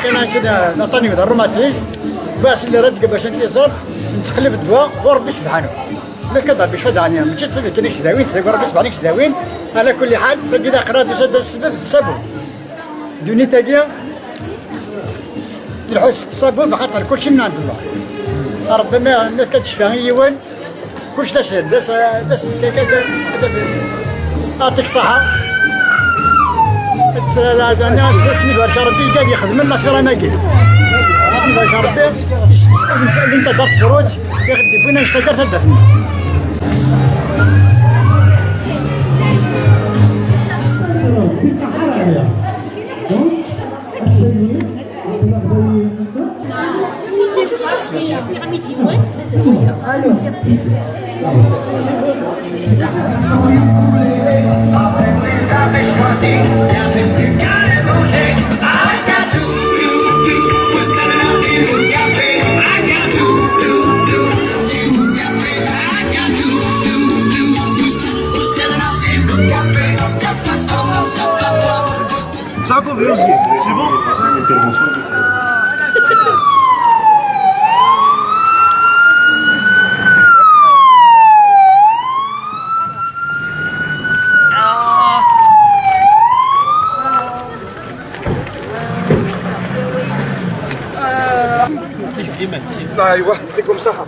كاين كذا نعطيني كذا الروماتيك باش اللي راد باش نتيزر نتقلب الدواء وربي سبحانه لا كذا باش فداني ماشي كاين سداوين تساوي ربي سبحانه سداوين على كل حال تلقى قرا بزاف السبب تسبب دوني تاقيه الحس الصابون خاطر كلشي من عند الله ربما الناس كتشفى يوان كلشي داس كذا يعطيك الصحة انا اسمي بارك ربي قاعد يخدم لنا في رماقي اسمي بارك ربي انت درت زروج يخدم فينا نشتكر تدفن Jacob Rosier, c'est bon? ايوه يعطيكم الصحة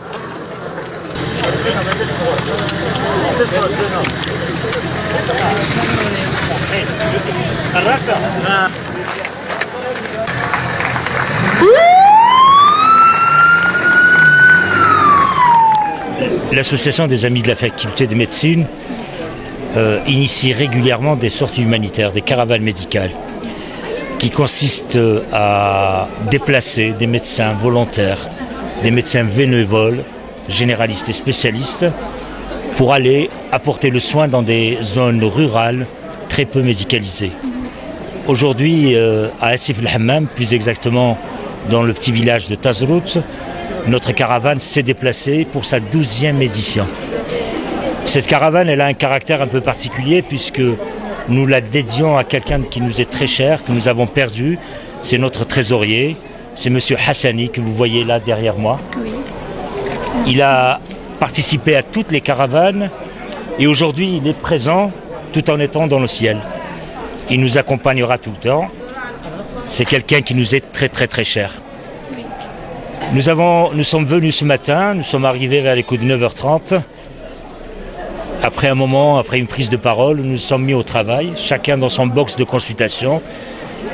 L'association des Amis de la Faculté de Médecine initie régulièrement des sorties humanitaires, des caravanes médicales, qui consistent à déplacer des médecins volontaires, des médecins bénévoles, généralistes et spécialistes, pour aller apporter le soin dans des zones rurales très peu médicalisées. Aujourd'hui, à Asif el-Hammam, plus exactement dans le petit village de Tazrout, notre caravane s'est déplacée pour sa 12e édition. Cette caravane, elle a un caractère un peu particulier puisque nous la dédions à quelqu'un qui nous est très cher, que nous avons perdu. C'est notre trésorier, c'est M. Hassani que vous voyez là derrière moi. Oui. Il a participé à toutes les caravanes et aujourd'hui il est présent tout en étant dans le ciel. Il nous accompagnera tout le temps. C'est quelqu'un qui nous est très très très cher. Nous sommes venus ce matin, nous sommes arrivés vers les coups de 9h30. Après un moment, après une prise de parole, nous nous sommes mis au travail, chacun dans son box de consultation.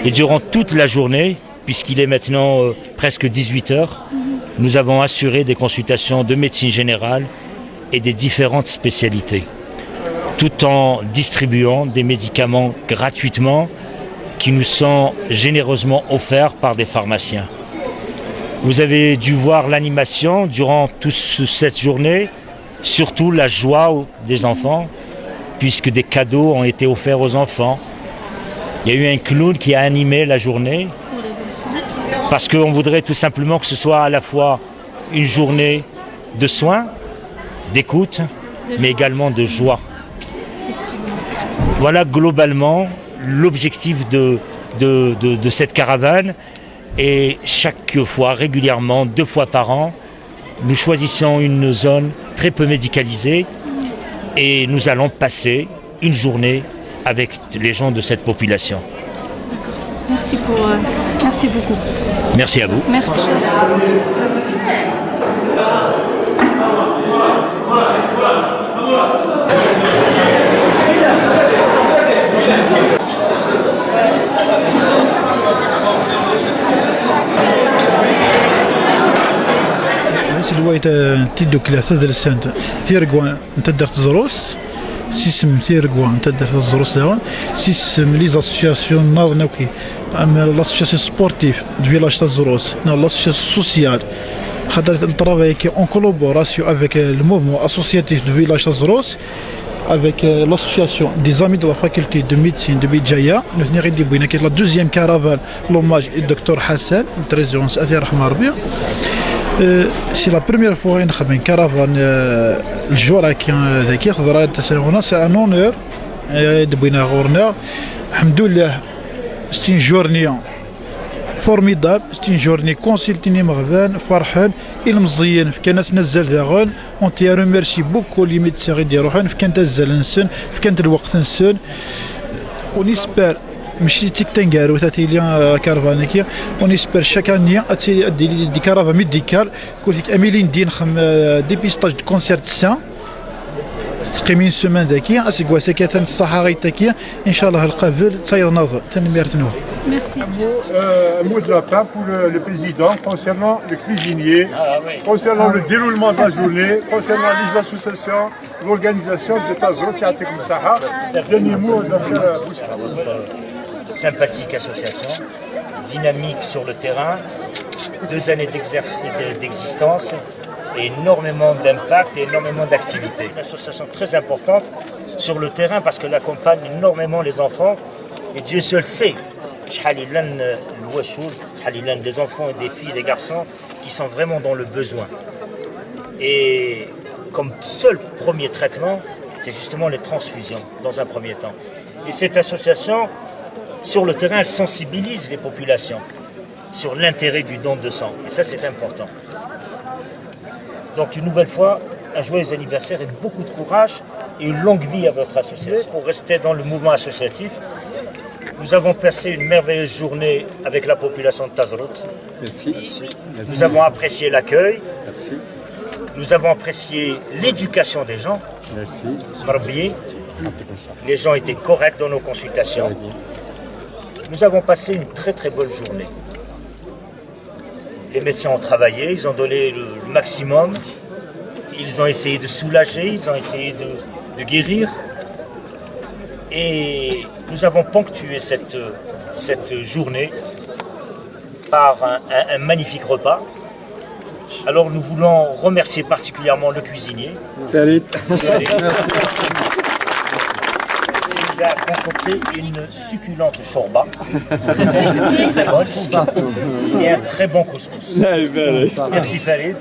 Et durant toute la journée, puisqu'il est maintenant presque 18h, nous avons assuré des consultations de médecine générale et des différentes spécialités, tout en distribuant des médicaments gratuitement qui nous sont généreusement offerts par des pharmaciens. Vous avez dû voir l'animation durant toute cette journée, surtout la joie des enfants, puisque des cadeaux ont été offerts aux enfants. Il y a eu un clown qui a animé la journée, parce qu'on voudrait tout simplement que ce soit à la fois une journée de soins, d'écoute, mais également de joie. Voilà globalement l'objectif de cette caravane. Et chaque fois, régulièrement, 2 fois par an, nous choisissons une zone très peu médicalisée et nous allons passer une journée avec les gens de cette population. D'accord. Merci beaucoup. Merci à vous. Merci. شويه تيدوك لا تدرسنت تيرغوان انت درت زروس سيسم تيرغوان انت درت زروس داون سيسم لي زاسوسياسيون ناضنوكي اما لاسوسياسيون سبورتيف دو فيلاج تاع زروس لاسوسياسيون سوسيال خاطر الترافاي كي اون كولابوراسيون افيك لو موفمون اسوسياتيف دو فيلاج تاع زروس avec l'association des amis de la faculté de médecine de Béjaïa. Nous venons de Bouina, qui est la deuxième caravane, l'hommage au docteur Hassan, le trésor Azir Rahmarbia. C'est la première fois une caravane, le jour à qui c'est un honneur de Bouina Gourna. Alhamdoulilah, c'est une journée formidable, c'est une journée consultée مغبان فرحان المزيان في كانت نزل داغون اون تي ريميرسي بوكو لي ميدسان غادي يروحون في كانت نزل نسن في كانت الوقت نسن ونسبر ماشي تيك تنقارو تاتيليا كارفانيكيا ونسبر شاك انيا دي كارافا ميديكال كلك اميلين دين خم ديبيستاج دو كونسير سان تقيمين سومان ذاكيا اسكوا سكاتن الصحاري تاكيا ان شاء الله القابل تايض ناظر تنميرتنو. Merci. Un mot de la fin pour le président concernant les cuisiniers, concernant le déroulement de la journée, concernant les associations, l'organisation de Tazro, c'est Atek Moussaha. Dernier mot, Dr. Bouchra. Sympathique association, dynamique sur le terrain, 2 années d'existence, énormément d'impact et énormément d'activités. Une association très importante sur le terrain parce qu'elle accompagne énormément les enfants et Dieu seul sait. Des enfants et des filles et des garçons qui sont vraiment dans le besoin. Et comme seul premier traitement, c'est justement les transfusions dans un premier temps. Et cette association, sur le terrain, elle sensibilise les populations sur l'intérêt du don de sang. Et ça, c'est important. Donc une nouvelle fois, un joyeux anniversaire et beaucoup de courage et une longue vie à votre association. Pour rester dans le mouvement associatif, nous avons passé une merveilleuse journée avec la population de Tazrout. Merci. Nous avons apprécié l'accueil. Merci. Nous avons apprécié l'éducation des gens. Merci. Marbier. Les gens étaient corrects dans nos consultations. Nous avons passé une très très bonne journée. Les médecins ont travaillé, ils ont donné le maximum. Ils ont essayé de soulager, ils ont essayé de guérir. Et nous avons ponctué cette journée par un magnifique repas. Alors nous voulons remercier particulièrement le cuisinier. Salut. Il nous a concocté une succulente shorba. Très bonne. Et un très bon couscous. Merci Farid.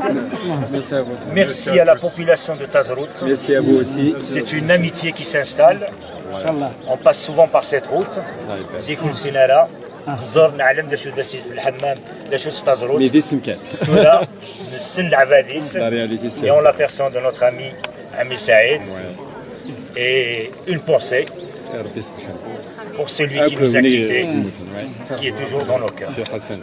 Merci à la population de Tazrout. Merci à vous aussi. C'est une amitié qui s'installe. On passe souvent par cette route. زيكم سينارا زور نعلم دا شو داسيت في الحمام دا شو تازروت ميدي سمكان تولا نسن العباديس La réalité, c'est et en la personne de notre ami Ami Saïd et une pensée ربي سبحانه. pour celui qui nous a quittés, qui est toujours dans nos cœurs. سي حسن.